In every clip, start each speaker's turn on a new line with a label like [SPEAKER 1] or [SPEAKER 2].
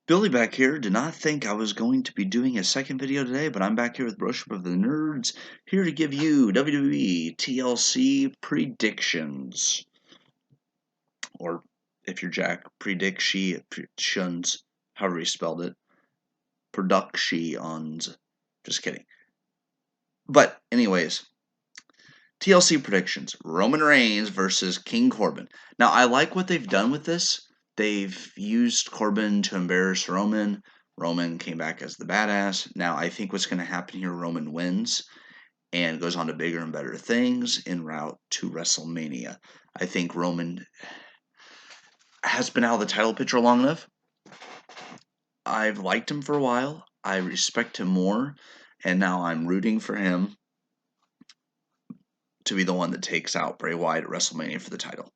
[SPEAKER 1] Billy back here. Did not think I was going to be doing a second video today, but I'm back here with Broship of the Nerds, here to give you WWE TLC predictions. Or, if you're Jack, predictions, however you spelled it. Productions. Just kidding. But, anyways, TLC predictions. Roman Reigns versus King Corbin. Now, I like what they've done with this. They've used Corbin to embarrass Roman. Roman came back as the badass. Now, I think what's going to happen here, Roman wins and goes on to bigger and better things en route to WrestleMania. I think Roman has been out of the title picture long enough. I've liked him for a while. I respect him more. And now I'm rooting for him to be the one that takes out Bray Wyatt at WrestleMania for the title.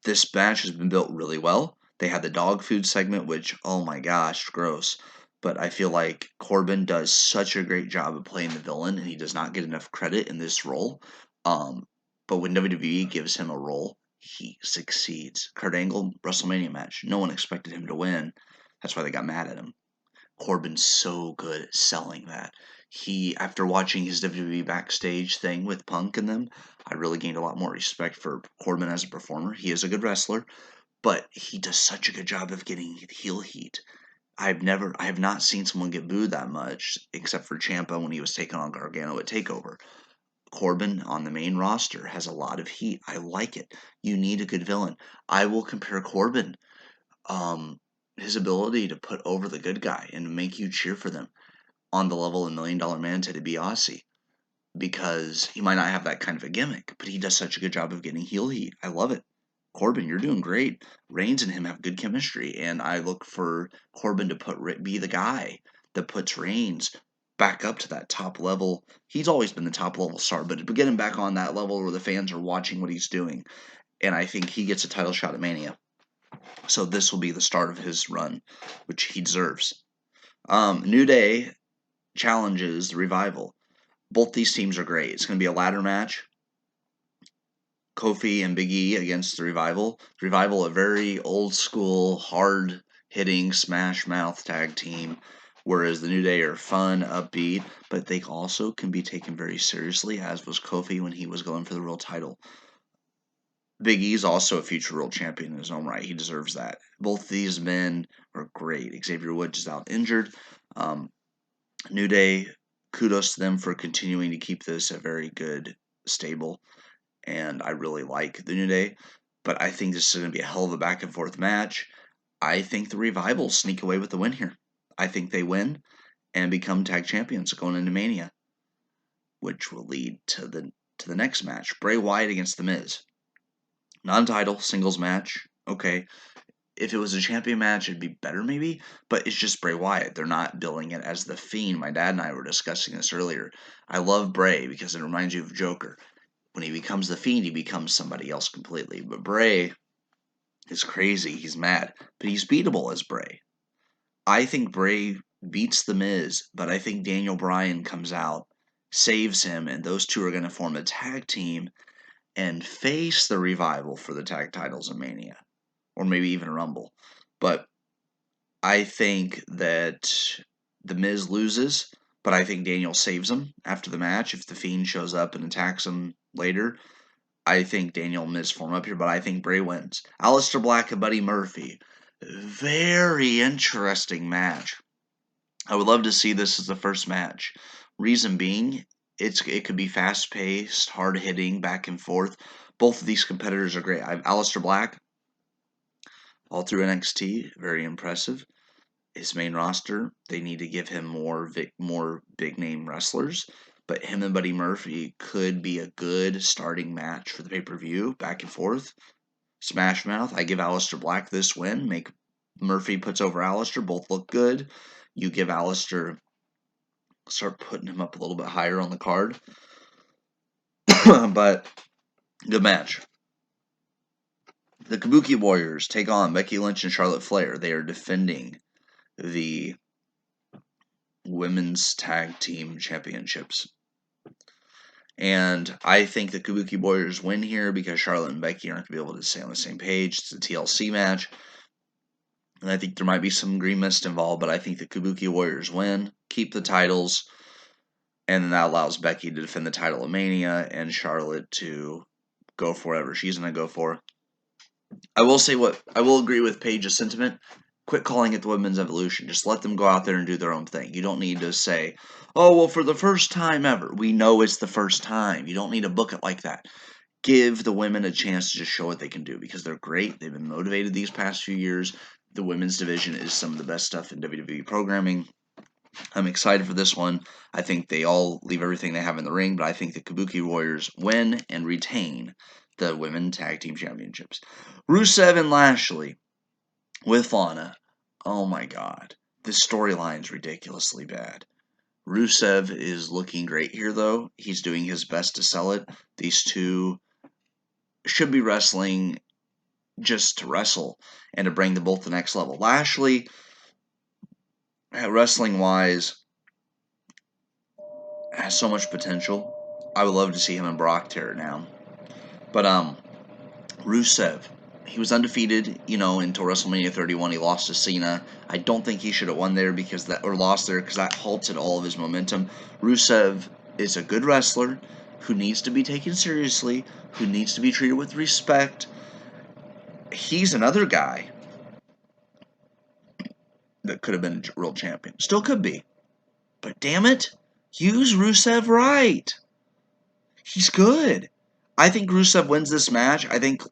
[SPEAKER 1] This match has been built really well. They had the dog food segment, which, oh my gosh, gross. But I feel like Corbin does such a great job of playing the villain, and he does not get enough credit in this role. But when WWE gives him a role, he succeeds. Kurt Angle, WrestleMania match. No one expected him to win. That's why they got mad at him. Corbin's so good at selling that. After watching his WWE backstage thing with Punk and them, I really gained a lot more respect for Corbin as a performer. He is a good wrestler, but he does such a good job of getting heel heat. I have not seen someone get booed that much, except for Ciampa when he was taking on Gargano at TakeOver. Corbin on the main roster has a lot of heat. I like it. You need a good villain. I will compare Corbin, his ability to put over the good guy and make you cheer for them, on the level of $1 Million Man Ted DiBiase, because he might not have that kind of a gimmick, but he does such a good job of getting heel heat. I love it. Corbin, you're doing great. Reigns and him have good chemistry, and I look for Corbin to be the guy that puts Reigns back up to that top level. He's always been the top level star, but to get him back on that level where the fans are watching what he's doing, and I think he gets a title shot at Mania. So this will be the start of his run, which he deserves. New Day challenges the Revival. Both these teams are great. It's going to be a ladder match. Kofi and Big E against the Revival. The Revival, a very old school, hard hitting, smash mouth tag team, whereas the New Day are fun, upbeat, but they also can be taken very seriously, as was Kofi when he was going for the world title. Big E's also a future world champion in his own right. He deserves that. Both these men are great. Xavier Woods is out injured. New Day, kudos to them for continuing to keep this a very good stable, and I really like the New Day, but I think this is going to be a hell of a back and forth match. I think the Revival sneak away with the win here. I think they win and become tag champions going into Mania, which will lead to the next match. Bray Wyatt against The Miz. Non-title, singles match. Okay. If it was a champion match, it'd be better maybe, but it's just Bray Wyatt. They're not billing it as The Fiend. My dad and I were discussing this earlier. I love Bray because it reminds you of Joker. When he becomes The Fiend, he becomes somebody else completely. But Bray is crazy. He's mad. But he's beatable as Bray. I think Bray beats The Miz, but I think Daniel Bryan comes out, saves him, and those two are going to form a tag team and face the Revival for the tag titles in Mania. Or maybe even Rumble. But I think that The Miz loses, but I think Daniel saves him after the match. If The Fiend shows up and attacks him later, I think Daniel and Miz form up here, but I think Bray wins. Aleister Black and Buddy Murphy. Very interesting match. I would love to see this as the first match. Reason being, it could be fast-paced, hard-hitting, back and forth. Both of these competitors are great. I have Aleister Black, all through NXT, very impressive. His main roster, they need to give him more big name wrestlers, but him and Buddy Murphy could be a good starting match for the pay-per-view, back and forth. Smash Mouth, I give Aleister Black this win. Make Murphy puts over Aleister, both look good. You give Aleister, start putting him up a little bit higher on the card. But good match. The Kabuki Warriors take on Becky Lynch and Charlotte Flair. They are defending the Women's Tag Team Championships. And I think the Kabuki Warriors win here because Charlotte and Becky aren't going to be able to stay on the same page. It's a TLC match. And I think there might be some green mist involved, but I think the Kabuki Warriors win, keep the titles, and then that allows Becky to defend the title of Mania and Charlotte to go for whatever she's going to go for. I will agree with Paige's sentiment. Quit calling it the women's evolution. Just let them go out there and do their own thing. You don't need to say, oh, well, for the first time ever. We know it's the first time. You don't need to book it like that. Give the women a chance to just show what they can do because they're great. They've been motivated these past few years. The women's division is some of the best stuff in WWE programming. I'm excited for this one. I think they all leave everything they have in the ring, but I think the Kabuki Warriors win and retain the Women Tag Team Championships. Rusev and Lashley with Lana. Oh my god. This storyline's ridiculously bad. Rusev is looking great here, though. He's doing his best to sell it. These two should be wrestling just to wrestle and to bring them both to the next level. Lashley, wrestling wise, has so much potential. I would love to see him and Brock tear it down. But Rusev, he was undefeated, until WrestleMania 31. He lost to Cena. I don't think he should have won there lost there because that halted all of his momentum. Rusev is a good wrestler who needs to be taken seriously, who needs to be treated with respect. He's another guy that could have been a world champion. Still could be. But damn it, use Rusev right. He's good. I think Rusev wins this match. I think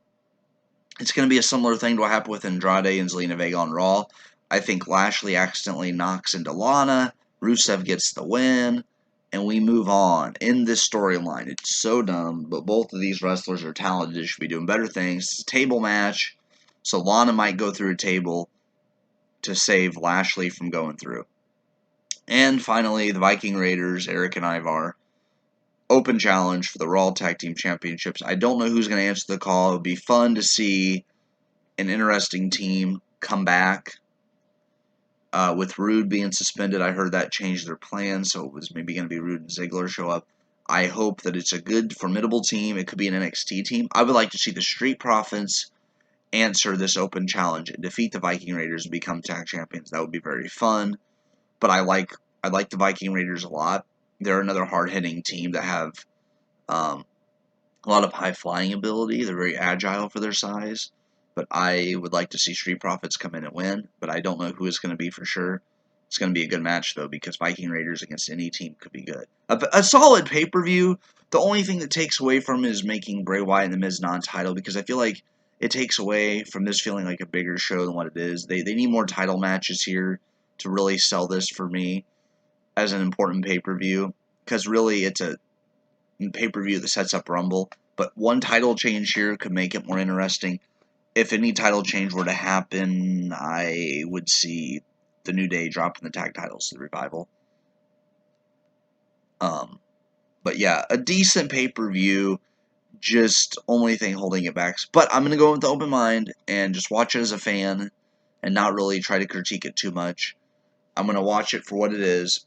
[SPEAKER 1] it's going to be a similar thing to what happened with Andrade and Zelina Vega on Raw. I think Lashley accidentally knocks into Lana. Rusev gets the win. And we move on in this storyline. It's so dumb, but both of these wrestlers are talented. They should be doing better things. It's a table match, so Lana might go through a table to save Lashley from going through. And finally, the Viking Raiders, Eric and Ivar, open challenge for the Raw Tag Team Championships. I don't know who's going to answer the call. It would be fun to see an interesting team come back. With Rude being suspended, I heard that changed their plans, so it was maybe going to be Rude and Ziggler show up. I hope that it's a good, formidable team. It could be an NXT team. I would like to see the Street Profits answer this open challenge and defeat the Viking Raiders and become tag champions. That would be very fun. But I like the Viking Raiders a lot. They're another hard-hitting team that have a lot of high-flying ability. They're very agile for their size. But I would like to see Street Profits come in and win. But I don't know who it's going to be for sure. It's going to be a good match, though, because Viking Raiders against any team could be good. A solid pay-per-view. The only thing that takes away from it is making Bray Wyatt and The Miz non-title, because I feel like it takes away from this feeling like a bigger show than what it is. They need more title matches here to really sell this for me as an important pay-per-view, because really it's a pay-per-view that sets up Rumble. But one title change here could make it more interesting. If any title change were to happen, I would see the New Day dropping the tag titles to the Revival. But yeah, a decent pay-per-view. Just only thing holding it back. But I'm going to go with the open mind and just watch it as a fan and not really try to critique it too much. I'm going to watch it for what it is.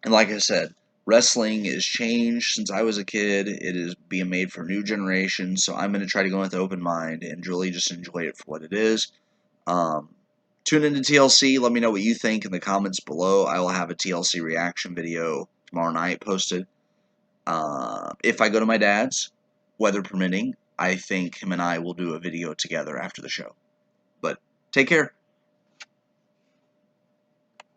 [SPEAKER 1] And like I said, wrestling is changed since I was a kid. It is being made for new generations. So I'm going to try to go with an open mind and really just enjoy it for what it is. Tune into TLC. Let me know what you think in the comments below. I will have a TLC reaction video tomorrow night posted. If I go to my dad's, weather permitting, I think him and I will do a video together after the show. But take care.